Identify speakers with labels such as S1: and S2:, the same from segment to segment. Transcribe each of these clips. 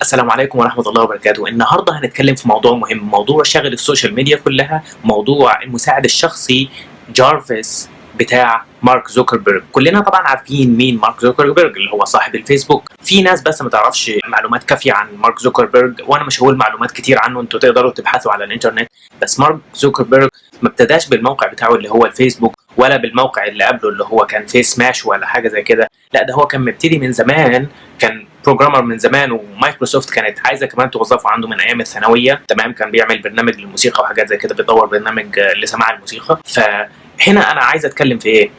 S1: السلام عليكم ورحمة الله وبركاته. النهاردة هنتكلم في موضوع مهم، موضوع شاغل السوشيال ميديا كلها، موضوع المساعد الشخصي جارفيس بتاع مارك زوكربيرج. كلنا طبعا عارفين مين مارك زوكربيرج اللي هو صاحب الفيسبوك. في ناس بس ما تعرفش معلومات كافية عن مارك زوكربيرج، وانا مش هقول معلومات كتير عنه، انتوا تقدروا تبحثوا على الانترنت. بس مارك زوكربيرج ما ابتداش بالموقع بتاعه اللي هو الفيسبوك، ولا بالموقع اللي قبله اللي هو كان فيس ماش ولا حاجة زي كده. لا، ده هو كان مبتدي من زمان، كان بروجرامر من زمان، ومايكروسوفت كانت عايزه كمان توظفه عنده من ايام الثانويه. تمام، كان بيعمل برنامج للموسيقى وحاجات زي كده، بيطور برنامج لسماع الموسيقى. فهنا انا عايز اتكلم في ايه؟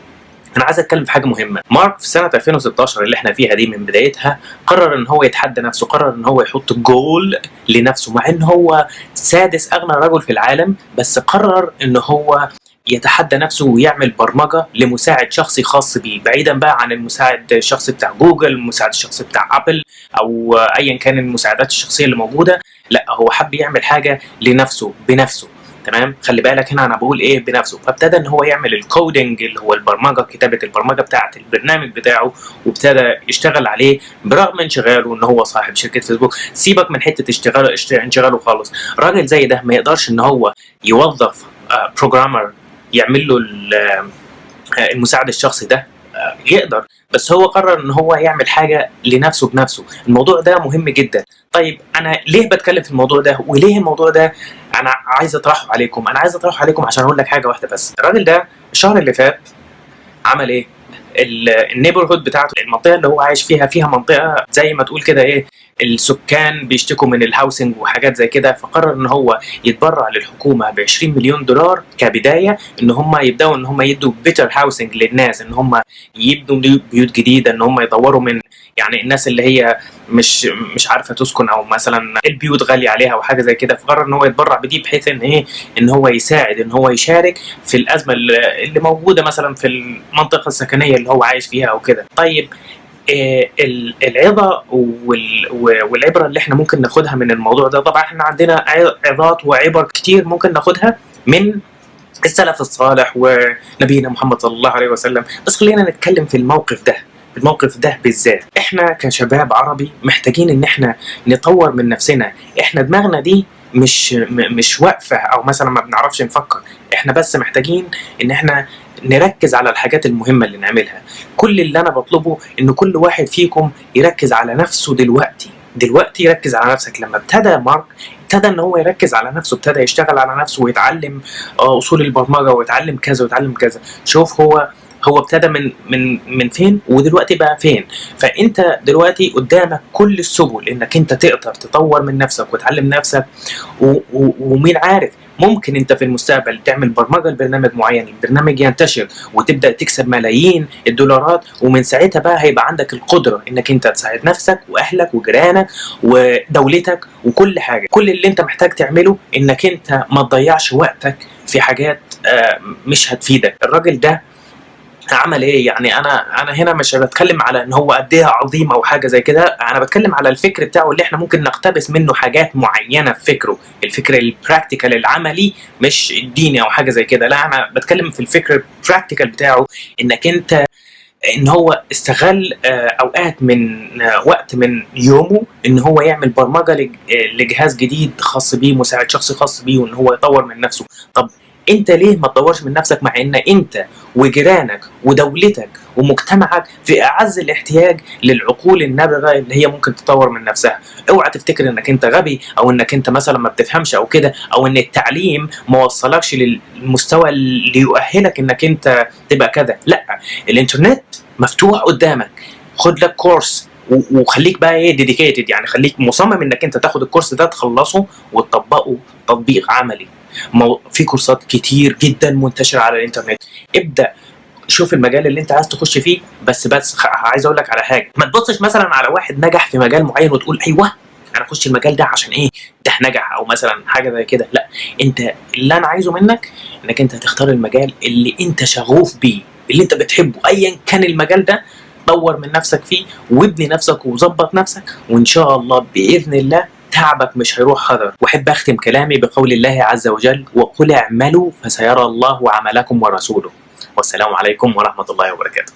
S1: انا عايز اتكلم في حاجه مهمه. مارك في سنه 2016 اللي احنا فيها دي من بدايتها قرر ان هو يتحدى نفسه، قرر ان هو يحط جول لنفسه، مع ان هو سادس اغنى رجل في العالم، بس قرر ان هو يتحدى نفسه ويعمل برمجه لمساعد شخصي خاص بيه، بعيدا بقى عن المساعد الشخصي بتاع جوجل، المساعد الشخصي بتاع ابل، او ايا كان المساعدات الشخصيه اللي موجوده. لا، هو حب يعمل حاجه لنفسه بنفسه. تمام، خلي بالك هنا انا بقول ايه بنفسه. فابتدى ان هو يعمل الكودينج اللي هو البرمجه، كتابه البرمجه بتاعه البرنامج بتاعه، وابتدى يشتغل عليه برغم انشغاله ان هو صاحب شركه فيسبوك. سيبك من حته انشغاله خالص. راجل زي ده ما يقدرش ان هو يوظف بروجرامر يعمل له المساعد الشخصي ده؟ يقدر، بس هو قرر ان هو يعمل حاجه لنفسه بنفسه. الموضوع ده مهم جدا. طيب انا ليه بتكلم في الموضوع ده، وليه الموضوع ده انا عايز اطرحه عليكم؟ انا عايز اطرحه عليكم عشان اقول لك حاجه واحده بس. الراجل ده الشهر اللي فات عمل ايه؟ النيبرهود بتاعته، المنطقه اللي هو عايش فيها منطقه زي ما تقول كده ايه، السكان بيشتكوا من الهاوسنج وحاجات زي كده. فقرر ان هو يتبرع للحكومه ب 20 مليون دولار كبدايه، ان هم يبداوا ان هم يدوا بيتر هاوسنج للناس، ان هم يبنوا بيوت جديده، ان هم يطوروا من يعني الناس اللي هي مش عارفه تسكن، او مثلا البيوت غاليه عليها او حاجه زي كده. فقرر ان هو يتبرع بدي بحيث ان ايه، ان هو يساعد، ان هو يشارك في الازمه اللي موجوده مثلا في المنطقه السكنيه اللي هو عايش فيها او كده. طيب العظه والعبره اللي احنا ممكن ناخدها من الموضوع ده، طبعا احنا عندنا عظات وعبر كتير ممكن ناخدها من السلف الصالح ونبينا محمد صلى الله عليه وسلم، بس خلينا نتكلم في الموقف ده. الموقف ده بالذات احنا كشباب عربي محتاجين ان احنا نطور من نفسنا. احنا دماغنا دي مش واقفه، او مثلا ما بنعرفش نفكر. احنا بس محتاجين ان احنا نركز على الحاجات المهمه اللي نعملها. كل اللي انا بطلبه ان كل واحد فيكم يركز على نفسه دلوقتي يركز على نفسك. لما ابتدى مارك ابتدى ان هو يركز على نفسه، ابتدى يشتغل على نفسه ويتعلم اصول البرمجه، ويتعلم كذا ويتعلم كذا. شوف هو ابتدى من فين ودلوقتي بقى فين. فانت دلوقتي قدامك كل السبل انك انت تقدر تطور من نفسك وتعلم نفسك، ومين عارف ممكن انت في المستقبل تعمل برمجه لبرنامج معين، البرنامج ينتشر وتبدا تكسب ملايين الدولارات، ومن ساعتها بقى هيبقى عندك القدره انك انت تساعد نفسك واهلك وجيرانك ودولتك وكل حاجه. كل اللي انت محتاج تعمله انك انت ما تضيعش وقتك في حاجات مش هتفيدك. الراجل ده عمل ايه؟ يعني انا هنا مش بتكلم على ان هو قد ايه عظيم او حاجه زي كده، انا بتكلم على الفكر بتاعه اللي احنا ممكن نقتبس منه حاجات معينه في فكره، الفكر البراكتيكال العملي، مش الديني او حاجه زي كده. لا، انا بتكلم في الفكر البراكتيكال بتاعه، انك انت ان هو استغل اوقات من وقت من يومه ان هو يعمل برمجه لجهاز جديد خاص بيه، مساعد شخصي خاص بيه، وان هو يطور من نفسه. طب انت ليه ما تطورش من نفسك، مع ان انت وجيرانك ودولتك ومجتمعك في اعز الاحتياج للعقول النابغه اللي هي ممكن تطور من نفسها؟ اوعى تفتكر انك انت غبي، او انك انت مثلا ما بتفهمش او كده، او ان التعليم ما وصلكش للمستوى اللي يؤهلك انك انت تبقى كذا. لا، الانترنت مفتوح قدامك. خد لك كورس وخليك بقى ايه ديديكيتد، يعني خليك مصمم انك انت تاخد الكورس ده تخلصه وتطبقه تطبيق عملي. في كورسات كتير جدا منتشره على الانترنت. ابدا شوف المجال اللي انت عايز تخش فيه. بس عايز اقول لك على حاجه، ما تبصش مثلا على واحد نجح في مجال معين وتقول ايوه انا اخش المجال ده عشان ايه ده نجح، او مثلا حاجه زي كده. لا، انت اللي انا عايزه منك انك انت تختار المجال اللي انت شغوف بيه، اللي انت بتحبه، ايا كان المجال ده. طور من نفسك فيه وابني نفسك وظبط نفسك، وان شاء الله باذن الله تعبك مش هيروح هدر. واحب اختم كلامي بقول الله عز وجل: وقل اعملوا فسيرى الله عملكم ورسوله. والسلام عليكم ورحمه الله وبركاته.